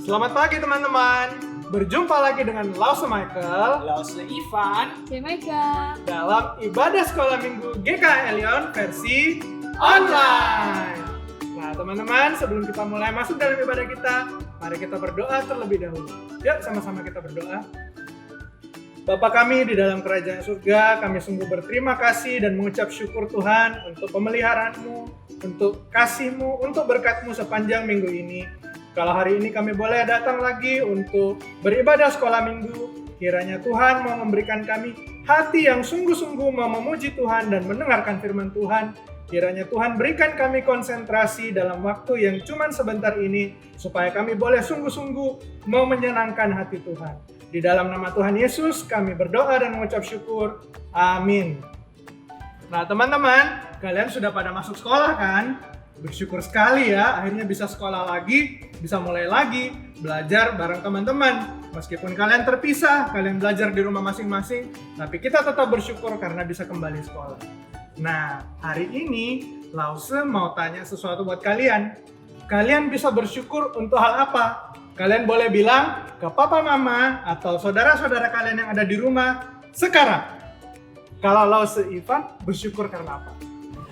Selamat pagi teman-teman. Berjumpa lagi dengan Lause Michael, Lause Ivan, Mega. dalam ibadah sekolah minggu GKI Elion versi online. Nah teman-teman, sebelum kita mulai masuk dalam ibadah kita, mari kita berdoa terlebih dahulu. Yuk sama-sama kita berdoa. Bapa kami di dalam kerajaan surga, kami sungguh berterima kasih dan mengucap syukur Tuhan untuk pemeliharaanmu, untuk kasih-Mu, untuk berkat-Mu sepanjang minggu ini. Kalau hari ini kami boleh datang lagi untuk beribadah sekolah minggu, kiranya Tuhan mau memberikan kami hati yang sungguh-sungguh mau memuji Tuhan dan mendengarkan firman Tuhan. Kiranya Tuhan berikan kami konsentrasi dalam waktu yang cuma sebentar ini, supaya kami boleh sungguh-sungguh mau menyenangkan hati Tuhan. Di dalam nama Tuhan Yesus kami berdoa dan mengucap syukur. Amin. Nah teman-teman, kalian sudah pada masuk sekolah kan? Bersyukur sekali ya, akhirnya bisa sekolah lagi, bisa mulai lagi, belajar bareng teman-teman. Meskipun kalian terpisah, kalian belajar di rumah masing-masing, tapi kita tetap bersyukur karena bisa kembali sekolah. Nah, hari ini Lause mau tanya sesuatu buat kalian. Kalian bisa bersyukur untuk hal apa? Kalian boleh bilang ke papa mama atau saudara-saudara kalian yang ada di rumah sekarang. Kalau Lause Ivan bersyukur karena apa?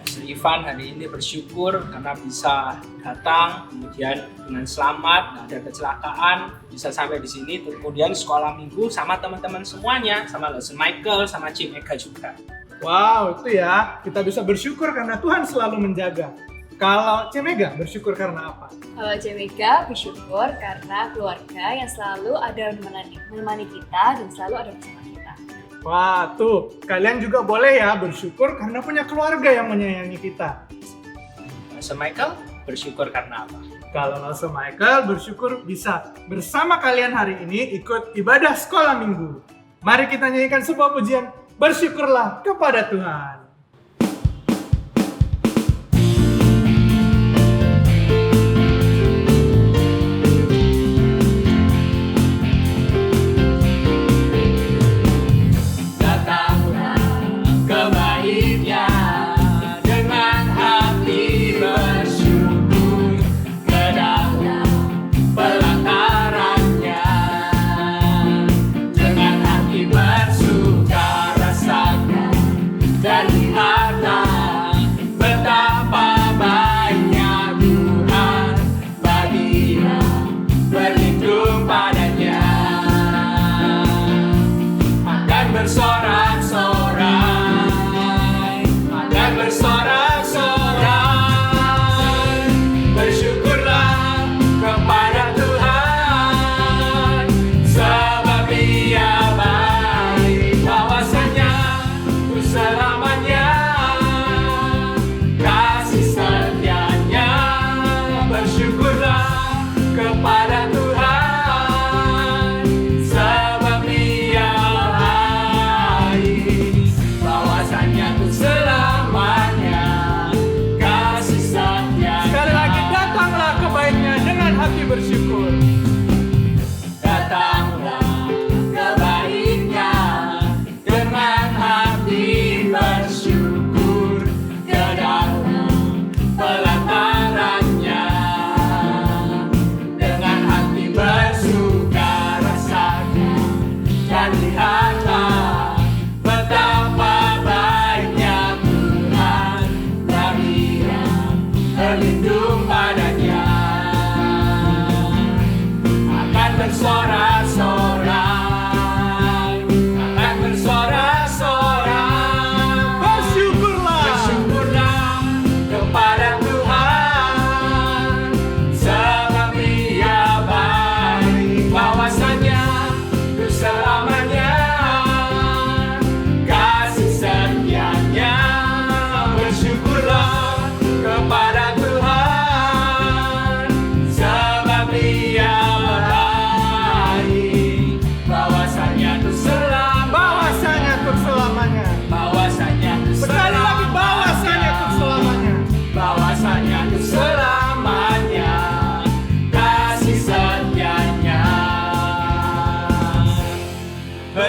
Lause Ivan hari ini bersyukur karena bisa datang, kemudian dengan selamat, nggak ada kecelakaan, bisa sampai di sini, kemudian sekolah minggu sama teman-teman semuanya, sama Lause Michael, sama Cim Ega juga. Wow, itu ya, kita bisa bersyukur karena Tuhan selalu menjaga. Kalau Cemega bersyukur karena apa? Kalau Mega bersyukur karena keluarga yang selalu ada menemani kita dan selalu ada bersama kita. Wah, tuh, kalian juga boleh ya bersyukur karena punya keluarga yang menyayangi kita. Lause Michael bersyukur karena apa? Kalau Lause Michael bersyukur bisa bersama kalian hari ini ikut ibadah sekolah minggu. Mari kita nyanyikan sebuah pujian, bersyukurlah kepada Tuhan. Bersyukur. Datanglah kebaiknya dengan hati bersyukur ke dalam pelatarannya. Dengan hati bersuka rasakan dan lihatlah betapa baiknya Tuhan bagi yang berlindung padanya. Bersorak-sorai, akan bersorak-sorai. Bersyukurlah kepada Tuhan, sebab Dia baik, bahwasanya untuk selamanya kasih setianya. Bersyukurlah kepada Tuhan, sebab Dia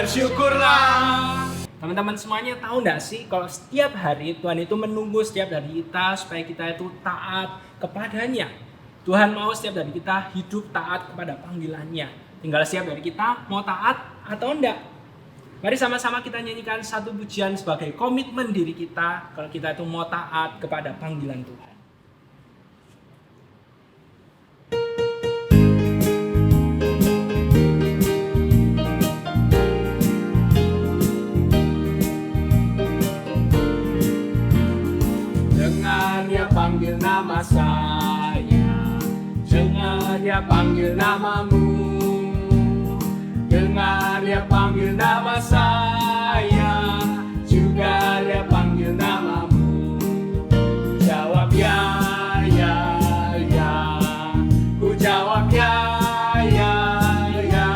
bersyukurlah. Teman-teman semuanya tahu nggak sih kalau setiap hari Tuhan itu menunggu setiap dari kita supaya kita itu taat kepadanya. Tuhan mau setiap dari kita hidup taat kepada panggilannya. Tinggal setiap dari kita mau taat atau enggak. Mari sama-sama kita nyanyikan satu pujian sebagai komitmen diri kita kalau kita itu mau taat kepada panggilan Tuhan. Dengar dia panggil nama saya, dengar dia panggil namamu. Dengar dia panggil nama saya, juga dia panggil namamu. Jawab ya, ya, ya. Ku jawab ya, ya, ya.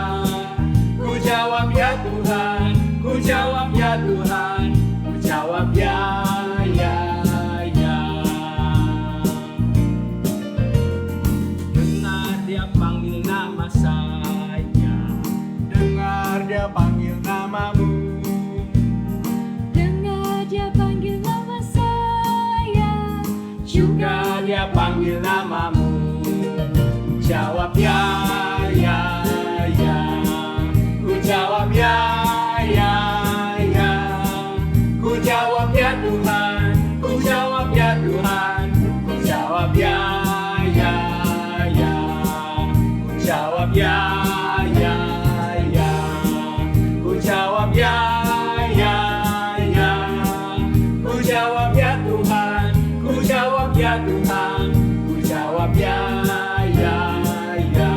Ku jawab ya Tuhan, ku jawab ya Tuhan, ku jawab ya, ya, ya. Dengar dia panggil nama saya, dengar dia panggil namamu. Dengar dia panggil nama saya, Juga dia panggil namamu. Jawab ya, ya, ya. Ku jawab ya, ya, ya. Ku jawab ya Tuhan, ku jawab ya Tuhan, ku jawab ya, ya, ya. Ku jawab ya, ya, ya. Ku jawab ya, ya, ya. Ku jawab ya Tuhan, ku jawab ya Tuhan, ku jawab ya, ya, ya.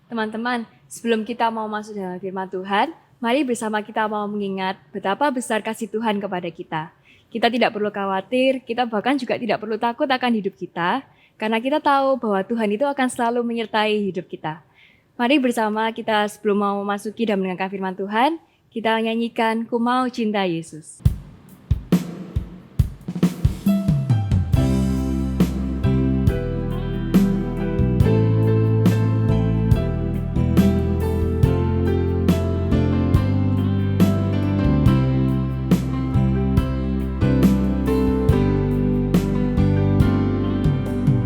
Teman-teman, sebelum kita mau masuk dalam firman Tuhan, mari bersama kita mau mengingat betapa besar kasih Tuhan kepada kita. Kita tidak perlu khawatir, kita bahkan juga tidak perlu takut akan hidup kita, karena kita tahu bahwa Tuhan itu akan selalu menyertai hidup kita. Mari bersama kita sebelum mau masuki dan mendengarkan firman Tuhan, kita nyanyikan Ku Mau Cinta Yesus.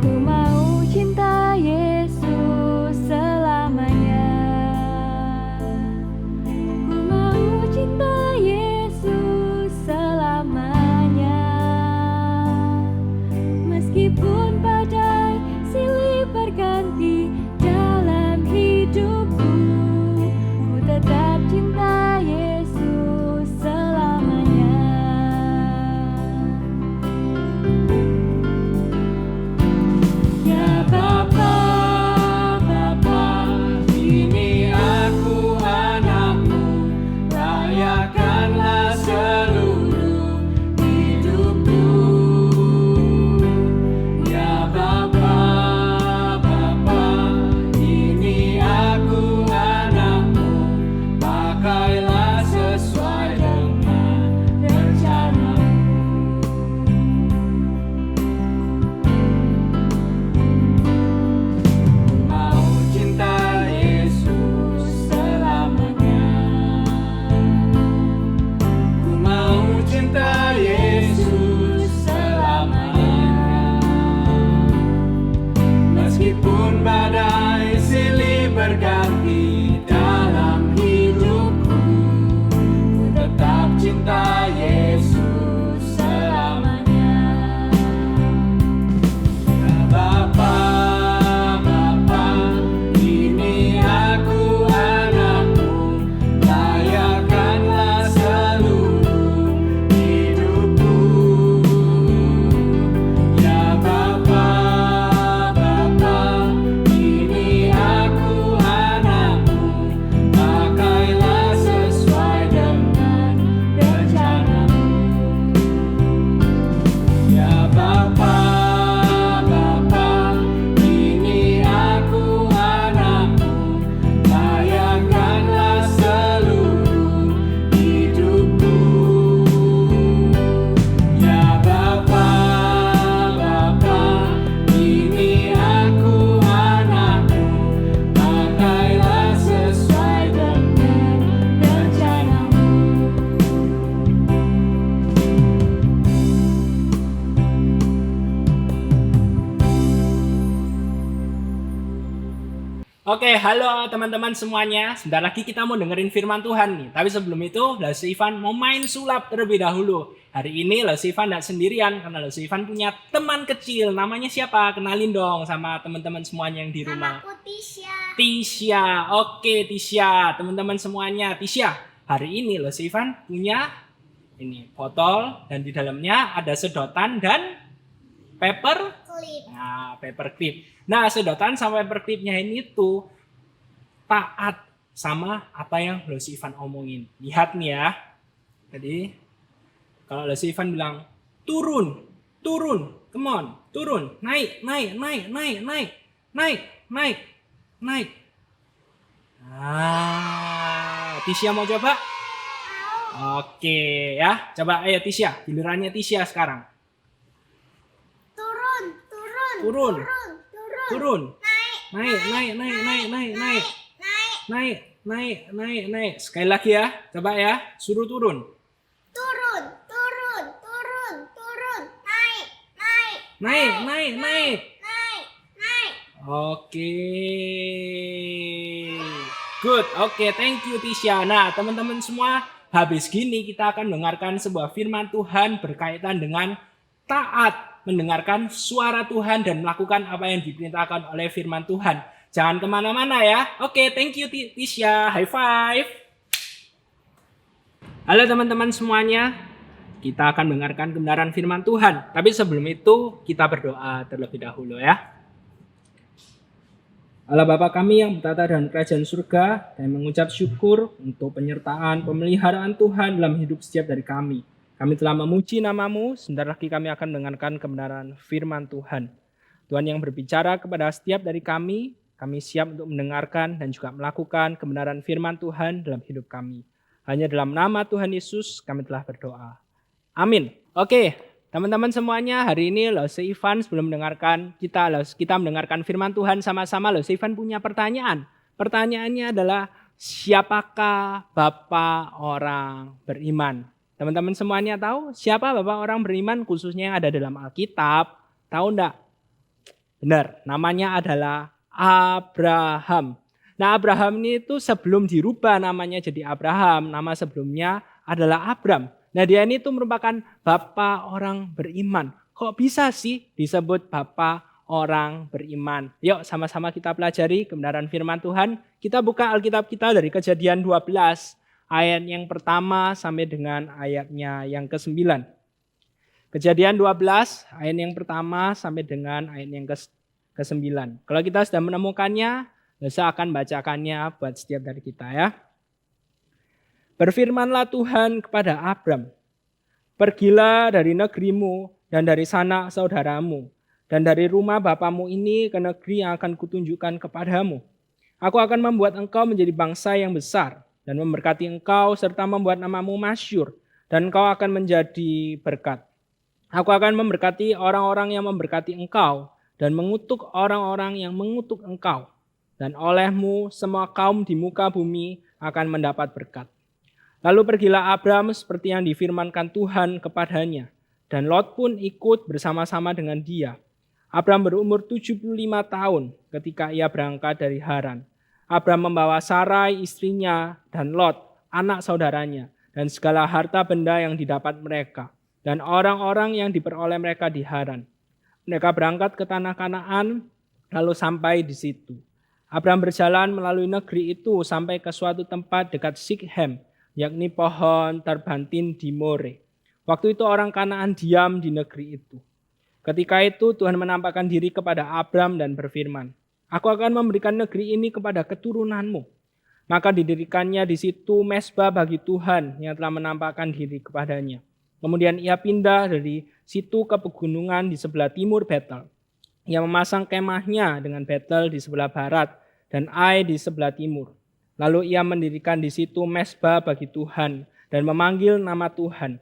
Ku mau cinta Yesus selamanya. Ku mau cinta Yesus selamanya. Meskipun badai silih berganti dalam hidupku, ku tetap cinta Yesus selamanya. Ya Bapa, Bapa, ini aku anakmu, rayakanlah seluruh hidupku. Ya Bapa, Bapa, ini aku anakmu, pakailah sesuai dengan rencanamu. Mau cinta Yesus selamanya. Oke, halo teman-teman semuanya. Sebentar lagi kita mau dengerin firman Tuhan nih. Tapi sebelum itu, Lasi Ivan mau main sulap terlebih dahulu. Hari ini Lasi Ivan tidak sendirian, karena Lasi Ivan punya teman kecil. Namanya siapa? Kenalin dong sama teman-teman semuanya yang di rumah. Namaku Tisha. Tisha. Oke, Tisha. Teman-teman semuanya, Tisha. Hari ini Lasi Ivan punya ini botol dan di dalamnya ada sedotan dan paper. Klip. Nah, paperclip. Nah, sedotan sama paperclipnya ini tuh taat sama apa yang Lasi Ivan omongin. Lihat nih ya. Jadi, kalau Lasi Ivan bilang, turun, turun, come on, turun, naik, naik, naik, naik, naik, naik, naik, naik. Nah, Tisha mau coba? Oke ya, coba ayo Tisha, gilirannya Tisha sekarang. Turun, turun, Turun. turun, turun. Turun. Naik, Naik, naik, naik, naik, naik, naik. naik, Naik, naik, naik. Sekali lagi ya. Coba ya. Suruh turun. turun, turun, turun, turun. Naik, naik, Naik, naik, naik. naik, naik. Oke. Good. Oke, thank you Tisha. Nah, teman-teman semua, habis gini kita akan mendengarkan sebuah firman Tuhan berkaitan dengan taat, mendengarkan suara Tuhan dan melakukan apa yang diperintahkan oleh firman Tuhan. Jangan kemana-mana ya. Oke, thank you Tisha. High five. Halo teman-teman semuanya. Kita akan mendengarkan kebenaran firman Tuhan. Tapi sebelum itu kita berdoa terlebih dahulu ya. Allah Bapa kami yang bertata dalam kerajaan surga, dan mengucap syukur untuk penyertaan pemeliharaan Tuhan dalam hidup setiap dari kami. Kami telah memuji nama-Mu, sebentar lagi kami akan mendengarkan kebenaran firman Tuhan. Tuhan yang berbicara kepada setiap dari kami siap untuk mendengarkan dan juga melakukan kebenaran firman Tuhan dalam hidup kami. Hanya dalam nama Tuhan Yesus kami telah berdoa. Amin. Oke, teman-teman semuanya, hari ini Lasi Ivan sebelum mendengarkan kita mendengarkan firman Tuhan sama-sama, Lasi Ivan punya pertanyaan. Pertanyaannya adalah, siapakah Bapa orang beriman? Teman-teman semuanya tahu siapa Bapak orang beriman khususnya yang ada dalam Alkitab? Tahu enggak? Benar, namanya adalah Abraham. Nah, Abraham ini itu sebelum dirubah namanya jadi Abraham, nama sebelumnya adalah Abram. Nah, dia ini itu merupakan Bapa orang beriman. Kok bisa sih disebut Bapa orang beriman? Yuk sama-sama kita pelajari kebenaran firman Tuhan. Kita buka Alkitab kita dari Kejadian 12. Ayat yang pertama sampai dengan ayatnya yang ke-9. Kejadian 12, ayat yang pertama sampai dengan ayat yang ke-9. Kalau kita sudah menemukannya, saya akan bacakannya buat setiap dari kita ya. Berfirmanlah Tuhan kepada Abram, pergilah dari negerimu dan dari sanak saudaramu, dan dari rumah bapamu ini ke negeri yang akan kutunjukkan kepadamu. Aku akan membuat engkau menjadi bangsa yang besar, dan memberkati engkau serta membuat namamu masyhur, dan engkau akan menjadi berkat. Aku akan memberkati orang-orang yang memberkati engkau, dan mengutuk orang-orang yang mengutuk engkau. Dan olehmu semua kaum di muka bumi akan mendapat berkat. Lalu pergilah Abram seperti yang difirmankan Tuhan kepadanya, dan Lot pun ikut bersama-sama dengan dia. Abram berumur 75 tahun ketika ia berangkat dari Haran. Abram membawa Sarai istrinya dan Lot, anak saudaranya, dan segala harta benda yang didapat mereka, dan orang-orang yang diperoleh mereka di Haran. Mereka berangkat ke tanah Kanaan, lalu sampai di situ. Abram berjalan melalui negeri itu sampai ke suatu tempat dekat Sikhem, yakni pohon terbantin di More. Waktu itu orang Kanaan diam di negeri itu. Ketika itu Tuhan menampakkan diri kepada Abram dan berfirman, Aku akan memberikan negeri ini kepada keturunanmu. Maka didirikannya di situ mezbah bagi Tuhan yang telah menampakkan diri kepadanya. Kemudian ia pindah dari situ ke pegunungan di sebelah timur Betel. Ia memasang kemahnya dengan Betel di sebelah barat dan Ai di sebelah timur. Lalu ia mendirikan di situ mezbah bagi Tuhan dan memanggil nama Tuhan.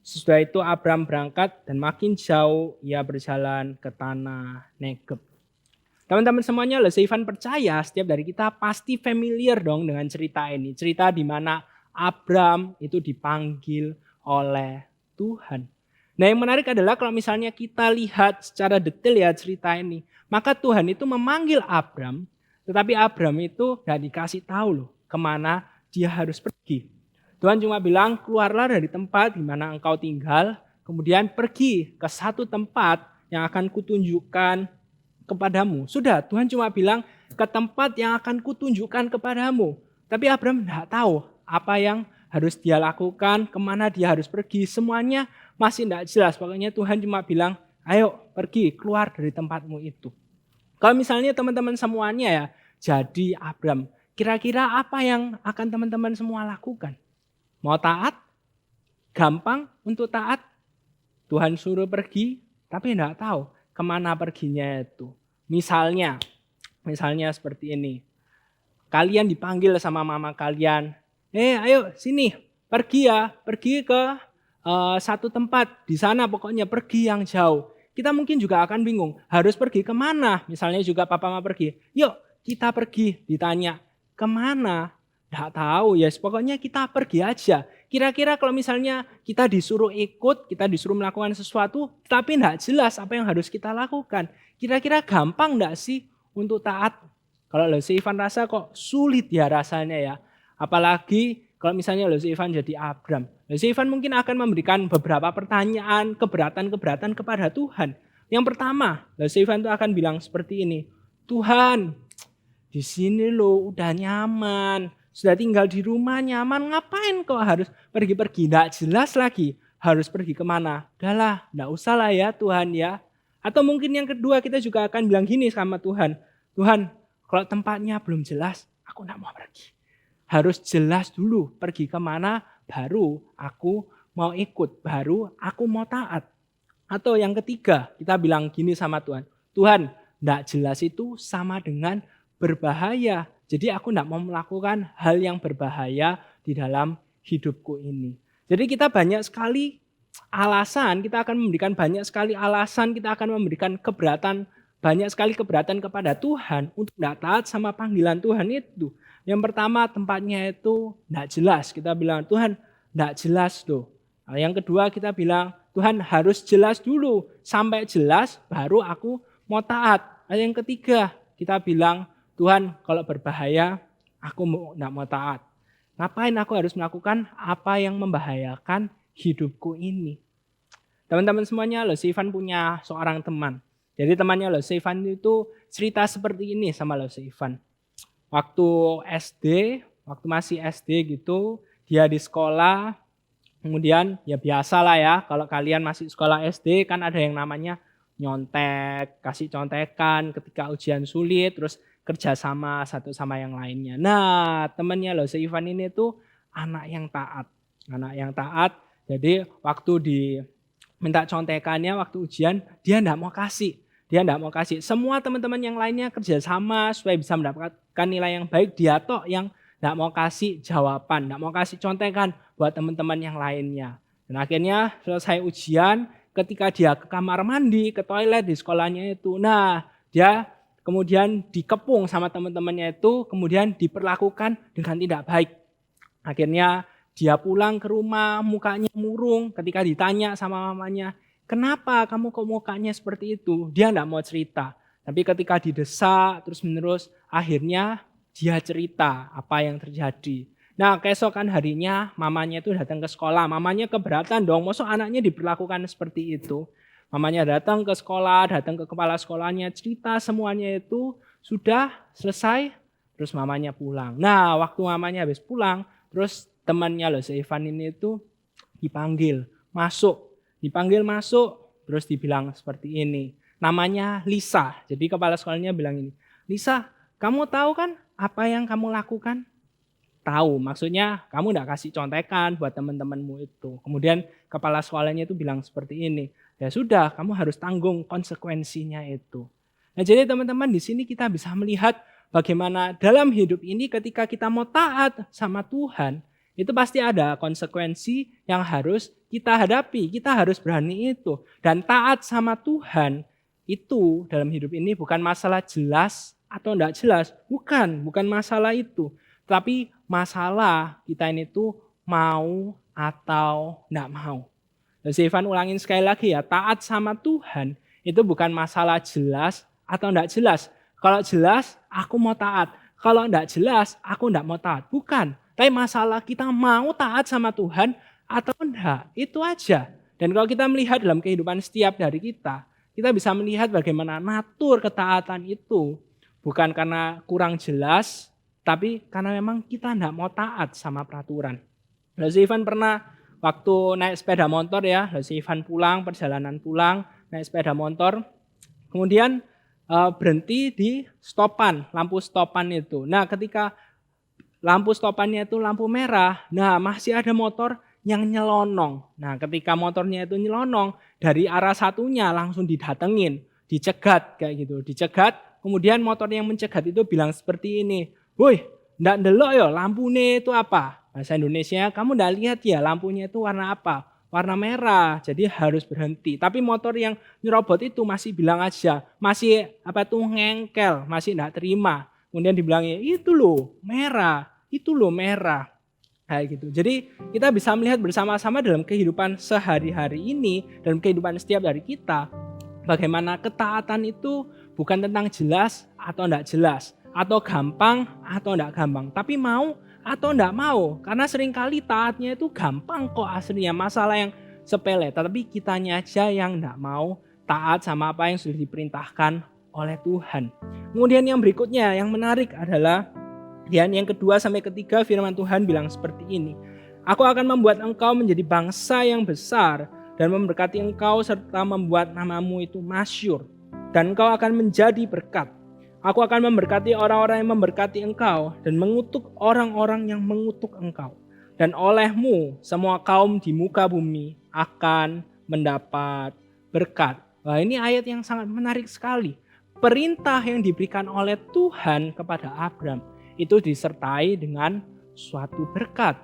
Sesudah itu Abram berangkat dan makin jauh ia berjalan ke tanah Negeb. Teman-teman semuanya, Lasi Ivan percaya setiap dari kita pasti familiar dong dengan cerita ini. Cerita di mana Abram itu dipanggil oleh Tuhan. Nah, yang menarik adalah kalau misalnya kita lihat secara detail ya cerita ini, maka Tuhan itu memanggil Abram Tetapi Abram itu nggak dikasih tahu loh kemana dia harus pergi. Tuhan cuma bilang, keluarlah dari tempat di mana engkau tinggal, kemudian pergi ke satu tempat yang akan kutunjukkan kepadamu. Sudah, Tuhan cuma bilang ke tempat yang akan kutunjukkan kepadamu. Tapi Abram tidak tahu apa yang harus dia lakukan, kemana dia harus pergi. Semuanya masih tidak jelas. Pokoknya Tuhan cuma bilang, ayo pergi, keluar dari tempatmu itu. Kalau misalnya teman-teman semuanya ya jadi Abram, kira-kira apa yang akan teman-teman semua lakukan? Mau taat? Gampang untuk taat? Tuhan suruh pergi, tapi tidak tahu kemana perginya itu. Misalnya seperti ini. Kalian dipanggil sama mama kalian. Ayo sini, pergi ya. Pergi ke satu tempat. Di sana pokoknya pergi yang jauh. Kita mungkin juga akan bingung. Harus pergi kemana? Misalnya juga papa mau pergi. Yuk kita pergi. Ditanya, kemana? Tidak tahu ya, pokoknya kita pergi aja. Kira-kira kalau misalnya kita disuruh ikut, kita disuruh melakukan sesuatu, tapi tidak jelas apa yang harus kita lakukan. Kira-kira gampang tidak sih untuk taat? Kalau si Ivan rasa kok sulit ya rasanya ya. Apalagi kalau misalnya si Ivan jadi Abram. Si Ivan mungkin akan memberikan beberapa pertanyaan, keberatan-keberatan kepada Tuhan. Yang pertama, si Ivan itu akan bilang seperti ini. Tuhan, di sini loh udah nyaman. Sudah tinggal di rumah nyaman, ngapain kok harus pergi-pergi? Tidak jelas lagi harus pergi kemana. Udahlah, tidak usah lah ya Tuhan ya. Atau mungkin yang kedua kita juga akan bilang gini sama Tuhan. Tuhan, kalau tempatnya belum jelas, aku tidak mau pergi. Harus jelas dulu pergi kemana, baru aku mau ikut, baru aku mau taat. Atau yang ketiga, kita bilang gini sama Tuhan. Tuhan, tidak jelas itu sama dengan berbahaya. Jadi aku tidak mau melakukan hal yang berbahaya di dalam hidupku ini. Jadi kita banyak sekali alasan, kita akan memberikan banyak sekali alasan, kita akan memberikan keberatan, banyak sekali keberatan kepada Tuhan untuk tidak taat sama panggilan Tuhan itu. Yang pertama tempatnya itu tidak jelas. Kita bilang Tuhan tidak jelas tuh. Nah, yang kedua kita bilang Tuhan harus jelas dulu. Sampai jelas baru aku mau taat. Nah, yang ketiga kita bilang Tuhan kalau berbahaya aku tidak mau taat. Ngapain aku harus melakukan apa yang membahayakan hidupku ini? Teman-teman semuanya, si Ivan punya seorang teman. Jadi temannya si Ivan itu cerita seperti ini sama si Ivan. Waktu masih SD gitu, dia di sekolah, kemudian ya biasa lah ya, kalau kalian masih sekolah SD kan ada yang namanya nyontek, kasih contekan ketika ujian sulit, terus kerja sama satu sama yang lainnya. Nah, temannya si Ivan ini tuh anak yang taat. Anak yang taat, jadi waktu diminta contekannya waktu ujian, dia enggak mau kasih. Semua teman-teman yang lainnya kerja sama supaya bisa mendapatkan nilai yang baik, dia toh yang enggak mau kasih jawaban, enggak mau kasih contekan buat teman-teman yang lainnya. Dan akhirnya selesai ujian, ketika dia ke kamar mandi, ke toilet di sekolahnya itu, nah dia kemudian dikepung sama teman-temannya itu, kemudian diperlakukan dengan tidak baik. Akhirnya dia pulang ke rumah, mukanya murung ketika ditanya sama mamanya, kenapa kamu kok mukanya seperti itu? Dia tidak mau cerita. Tapi ketika didesak terus-menerus, akhirnya dia cerita apa yang terjadi. Nah, keesokan harinya mamanya itu datang ke sekolah. Mamanya keberatan dong, masa anaknya diperlakukan seperti itu. Mamanya datang ke sekolah, datang ke kepala sekolahnya, cerita semuanya itu sudah selesai, terus mamanya pulang. Nah, waktu mamanya habis pulang, terus temannya si Ivan ini itu dipanggil masuk, terus dibilang seperti ini. Namanya Lisa, jadi kepala sekolahnya bilang ini, Lisa, kamu tahu kan apa yang kamu lakukan? Tahu, maksudnya kamu enggak kasih contekan buat teman-temanmu itu. Kemudian kepala sekolahnya itu bilang seperti ini, ya sudah, kamu harus tanggung konsekuensinya itu. Nah, jadi teman-teman di sini kita bisa melihat bagaimana dalam hidup ini ketika kita mau taat sama Tuhan, itu pasti ada konsekuensi yang harus kita hadapi. Kita harus berani itu. Dan taat sama Tuhan itu dalam hidup ini bukan masalah jelas atau enggak jelas. Bukan masalah itu. Tapi masalah kita ini tuh mau atau enggak mau. Si Ivan ulangin sekali lagi ya, taat sama Tuhan itu bukan masalah jelas atau enggak jelas. Kalau jelas, aku mau taat. Kalau enggak jelas, aku enggak mau taat. Bukan. Tapi masalah kita mau taat sama Tuhan atau enggak. Itu aja. Dan kalau kita melihat dalam kehidupan setiap dari kita bisa melihat bagaimana natur ketaatan itu. Bukan karena kurang jelas, tapi karena memang kita enggak mau taat sama peraturan. Lalu si Ivan pernah waktu naik sepeda motor ya, lalu si Ivan pulang, perjalanan pulang, naik sepeda motor, kemudian berhenti di stopan, lampu stopan itu. Nah ketika lampu stopannya itu lampu merah, nah masih ada motor yang nyelonong. Nah ketika motornya itu nyelonong, dari arah satunya langsung didatengin, dicegat kayak gitu. Dicegat, kemudian motor yang mencegat itu bilang seperti ini, "Woi, ndak ndelok ya lampune itu apa?" Bahasa Indonesia, "Kamu ndak lihat ya lampunya itu warna apa?" Warna merah, jadi harus berhenti. Tapi motor yang nyerobot itu masih bilang aja, masih ngengkel, masih enggak terima. Kemudian dibilangnya, itu loh merah. Kayak gitu. Jadi kita bisa melihat bersama-sama dalam kehidupan sehari-hari ini, dalam kehidupan setiap dari kita, bagaimana ketaatan itu bukan tentang jelas atau enggak jelas, atau gampang atau enggak gampang, tapi mau atau enggak mau. Karena seringkali taatnya itu gampang kok aslinya, masalah yang sepele. Tapi kitanya aja yang enggak mau taat sama apa yang sudah diperintahkan oleh Tuhan. Kemudian yang berikutnya yang menarik adalah yang kedua sampai ketiga firman Tuhan bilang seperti ini. "Aku akan membuat engkau menjadi bangsa yang besar dan memberkati engkau serta membuat namamu itu masyhur. Dan engkau akan menjadi berkat. Aku akan memberkati orang-orang yang memberkati engkau dan mengutuk orang-orang yang mengutuk engkau. Dan olehmu semua kaum di muka bumi akan mendapat berkat." Wah, ini ayat yang sangat menarik sekali. Perintah yang diberikan oleh Tuhan kepada Abraham itu disertai dengan suatu berkat.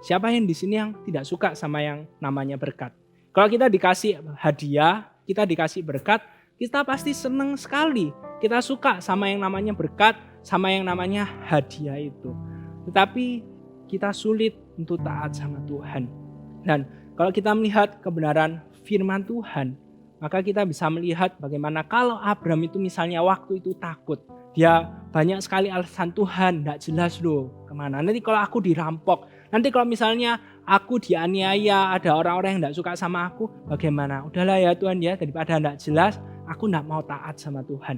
Siapa yang di sini yang tidak suka sama yang namanya berkat? Kalau kita dikasih hadiah, kita dikasih berkat, kita pasti senang sekali. Kita suka sama yang namanya berkat, sama yang namanya hadiah itu. Tetapi kita sulit untuk taat sama Tuhan. Dan kalau kita melihat kebenaran firman Tuhan, maka kita bisa melihat bagaimana kalau Abraham itu misalnya waktu itu takut. Dia banyak sekali alasan, "Tuhan enggak jelas loh kemana. Nanti kalau aku dirampok, nanti kalau misalnya aku dianiaya, ada orang-orang yang enggak suka sama aku, bagaimana? Udahlah ya Tuhan ya, daripada enggak jelas, aku enggak mau taat sama Tuhan."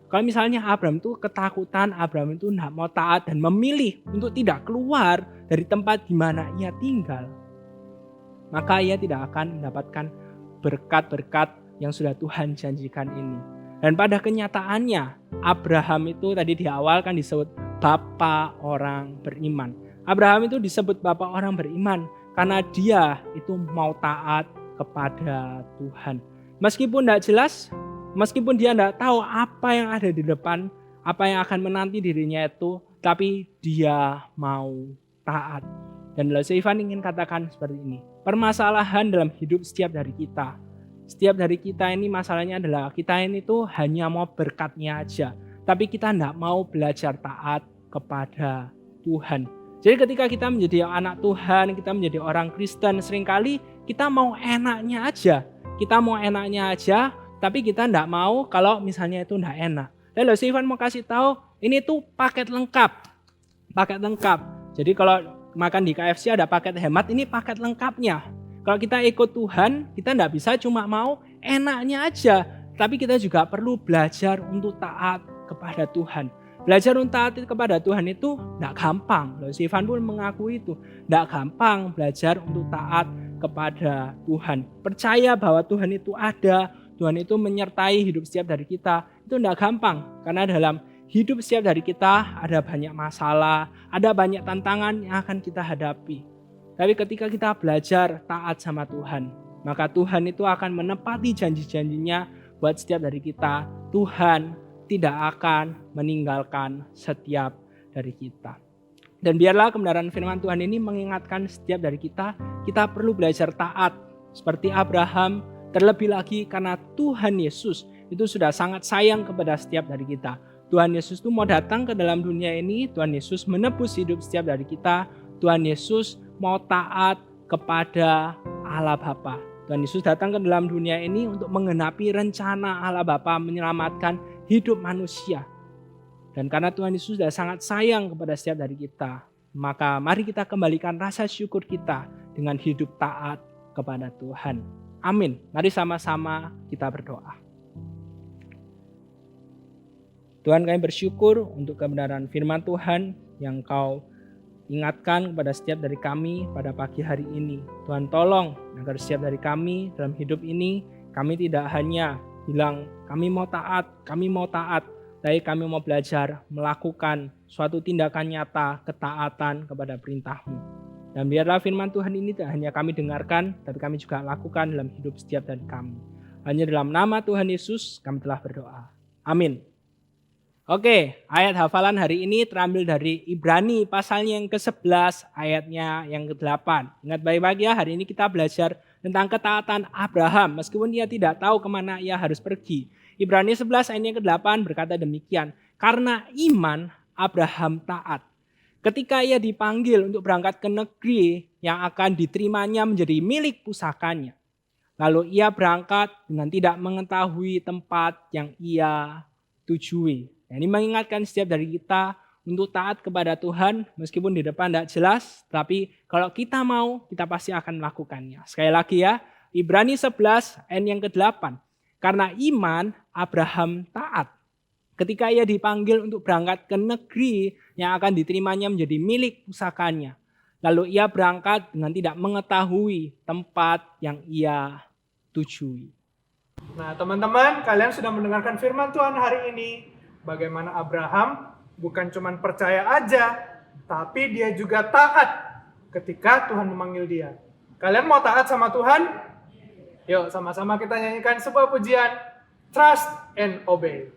Kalau misalnya Abraham itu ketakutan, Abraham itu enggak mau taat dan memilih untuk tidak keluar dari tempat di mana ia tinggal, maka ia tidak akan mendapatkan berkat-berkat yang sudah Tuhan janjikan ini. Dan pada kenyataannya, Abraham itu tadi di awal kan disebut Bapa orang beriman. Abraham itu disebut Bapa orang beriman karena dia itu mau taat kepada Tuhan. Meskipun tidak jelas, meskipun dia tidak tahu apa yang ada di depan, apa yang akan menanti dirinya itu, tapi dia mau taat. Dan lalu Ivan ingin katakan seperti ini. Permasalahan dalam hidup setiap dari kita. Setiap dari kita ini masalahnya adalah kita ini tuh hanya mau berkatnya aja. Tapi kita tidak mau belajar taat kepada Tuhan. Jadi ketika kita menjadi anak Tuhan, kita menjadi orang Kristen, seringkali kita mau enaknya aja. Kita mau enaknya aja, tapi kita tidak mau kalau misalnya itu tidak enak. Lalu Ivan mau kasih tahu, ini tuh paket lengkap. Paket lengkap. Jadi kalau makan di KFC ada paket hemat, ini paket lengkapnya. Kalau kita ikut Tuhan, kita tidak bisa cuma mau enaknya aja. Tapi kita juga perlu belajar untuk taat kepada Tuhan. Belajar untuk taat kepada Tuhan itu tidak gampang. Loh, Ivan pun mengakui itu. Tidak gampang belajar untuk taat kepada Tuhan. Percaya bahwa Tuhan itu ada, Tuhan itu menyertai hidup setiap dari kita. Itu tidak gampang. Karena dalam hidup setiap dari kita ada banyak masalah, ada banyak tantangan yang akan kita hadapi. Tapi ketika kita belajar taat sama Tuhan, maka Tuhan itu akan menepati janji-janjinya buat setiap dari kita. Tuhan tidak akan meninggalkan setiap dari kita. Dan biarlah kebenaran firman Tuhan ini mengingatkan setiap dari kita perlu belajar taat. Seperti Abraham, terlebih lagi karena Tuhan Yesus itu sudah sangat sayang kepada setiap dari kita. Tuhan Yesus itu mau datang ke dalam dunia ini, Tuhan Yesus menebus hidup setiap dari kita. Tuhan Yesus mau taat kepada Allah Bapa. Tuhan Yesus datang ke dalam dunia ini untuk menggenapi rencana Allah Bapa menyelamatkan hidup manusia. Dan karena Tuhan Yesus sudah sangat sayang kepada setiap dari kita, maka mari kita kembalikan rasa syukur kita dengan hidup taat kepada Tuhan. Amin. Mari sama-sama kita berdoa. Tuhan, kami bersyukur untuk kebenaran firman Tuhan yang Kau ingatkan kepada setiap dari kami pada pagi hari ini. Tuhan, tolong agar setiap dari kami dalam hidup ini, kami tidak hanya bilang kami mau taat, tapi kami mau belajar melakukan suatu tindakan nyata ketaatan kepada perintah-Mu. Dan biarlah firman Tuhan ini tidak hanya kami dengarkan, tapi kami juga lakukan dalam hidup setiap dari kami. Hanya dalam nama Tuhan Yesus kami telah berdoa. Amin. Oke, ayat hafalan hari ini terambil dari Ibrani pasalnya yang ke-11, ayatnya yang ke-8. Ingat baik-baik ya, hari ini kita belajar tentang ketaatan Abraham, meskipun dia tidak tahu kemana ia harus pergi. Ibrani 11 ayat yang ke-8 berkata demikian, karena iman Abraham taat. Ketika ia dipanggil untuk berangkat ke negeri yang akan diterimanya menjadi milik pusakanya. Lalu ia berangkat dengan tidak mengetahui tempat yang ia tujui. Ini mengingatkan setiap dari kita untuk taat kepada Tuhan meskipun di depan tidak jelas, tapi kalau kita mau, kita pasti akan melakukannya. Sekali lagi ya, Ibrani 11 ayat yang ke-8. Karena iman Abraham taat. Ketika ia dipanggil untuk berangkat ke negeri yang akan diterimanya menjadi milik pusakanya. Lalu ia berangkat dengan tidak mengetahui tempat yang ia tujui. Nah, teman-teman, kalian sudah mendengarkan firman Tuhan hari ini. Bagaimana Abraham bukan cuma percaya aja, tapi dia juga taat ketika Tuhan memanggil dia. Kalian mau taat sama Tuhan? Yuk sama-sama kita nyanyikan sebuah pujian, Trust and Obey.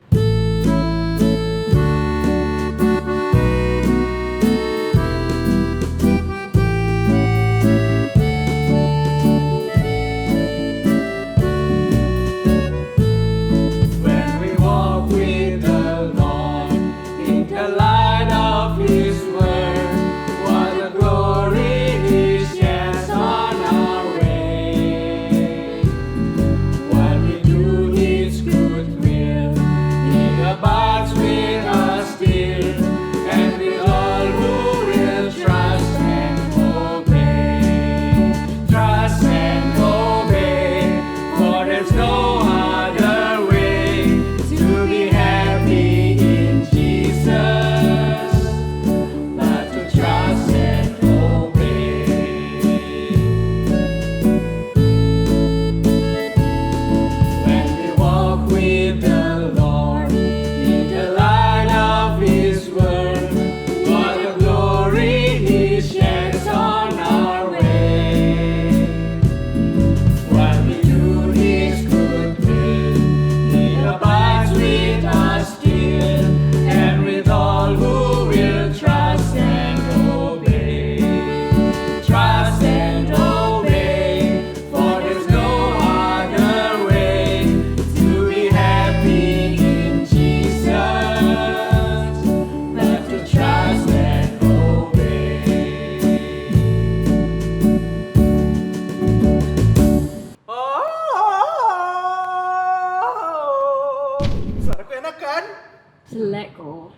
Jelek kok.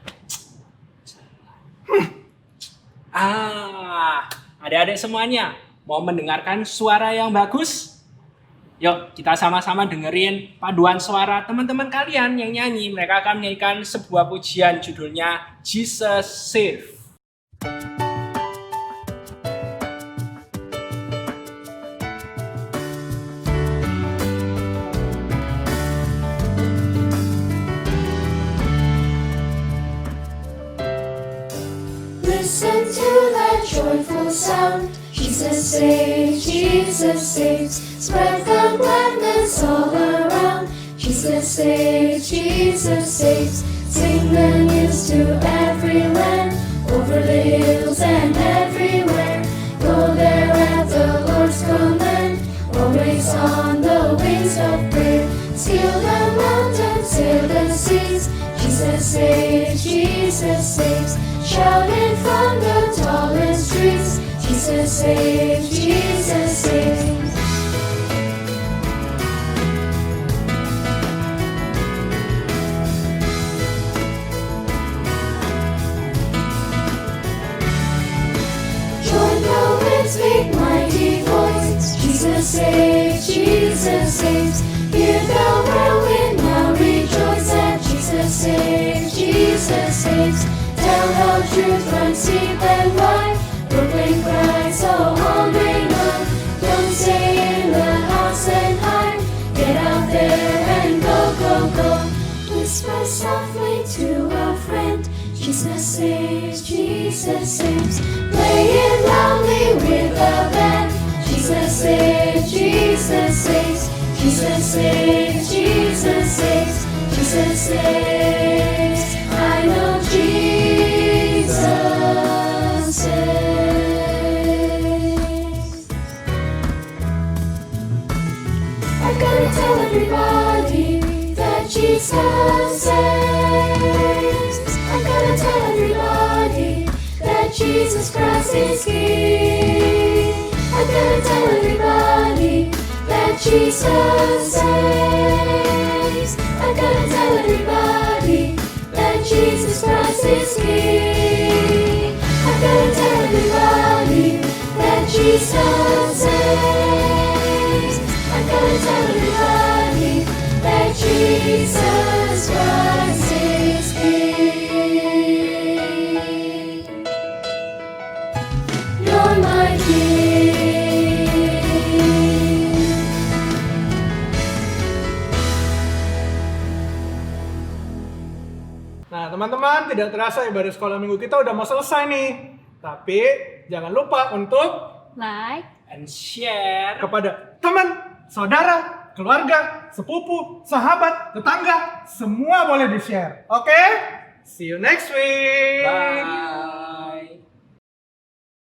Adik-adik semuanya, mau mendengarkan suara yang bagus? Yuk kita sama-sama dengerin paduan suara teman-teman kalian yang nyanyi. Mereka akan menyanyikan sebuah pujian judulnya Jesus Save. Listen to that joyful sound. Jesus saves, Jesus saves. Spread the gladness all around. Jesus saves, Jesus saves. Sing the news to every land, over the hills and everywhere. Go there at the Lord's command, always on the wings of prayer. Scale the mountains, sail the seas. Jesus saves, Jesus saves. Shout it from the tallest trees. Jesus saves, Jesus saves. saves, Jesus saves. Hear the whirlwind now rejoice that Jesus saves, Jesus saves. Tell how truth runs deep and wide, proclaim Christ all day long. Don't stay in the house and hide, get out there and go, go, go. Whisper softly to a friend, Jesus saves, Jesus saves. Play it loudly with a band, Jesus saves, Jesus saves. Jesus saves, Jesus saves, Jesus saves. I know Jesus saves. I've gotta tell everybody that Jesus saves. I've gotta tell everybody that Jesus Christ is King. I've gotta tell everybody that Jesus saves. I gotta tell everybody that Jesus Christ is King. I gotta tell everybody that Jesus saves. I gotta tell everybody that Jesus Christ is King. You're my King. Nah, teman-teman, tidak terasa ibadah sekolah minggu kita udah mau selesai nih. Tapi jangan lupa untuk Like, And share. kepada teman, saudara, keluarga, sepupu, sahabat, tetangga, semua boleh di-share. Oke? See you next week. Bye.